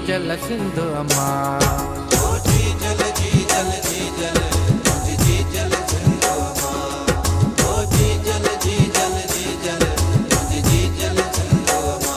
जल सिंधु अम्मा। जी जल जी जल जी जल जी जल सिंधु अम्मा। ओ जी जल जी जल जी जल जी जल सिंधु अम्मा।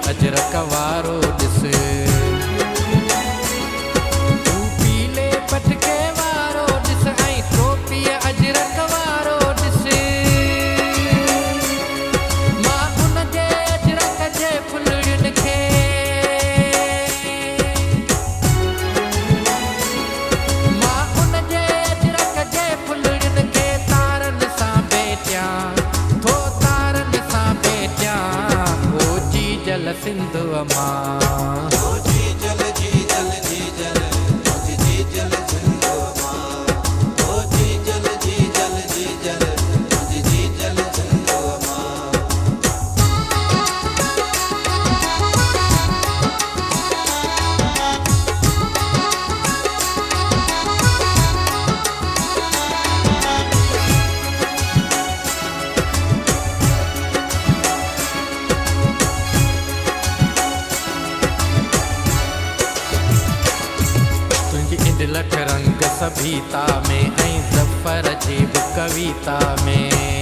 अजरक वारो ॾिस, तूं पीले पटके वारो ॾिस ऐं टोपीअ अजरक वारो ॾिस। मां उन जे अजरक जे फुलड़ियुनि खे, मां उन जे अजरक जे फुलड़ियुनि खे तारनि सां भेटियां थो, तारनि सां भेटियां। जल सिंधु अम्मा। ओ जी जल जी जल जी जल जी जल सिंधु अम्मा। ओ जी जल जी जल जी जल जी जल सिंधु अम्मा। लख रंग सभीता में ऐं ज़फ़र जी बि कविता में।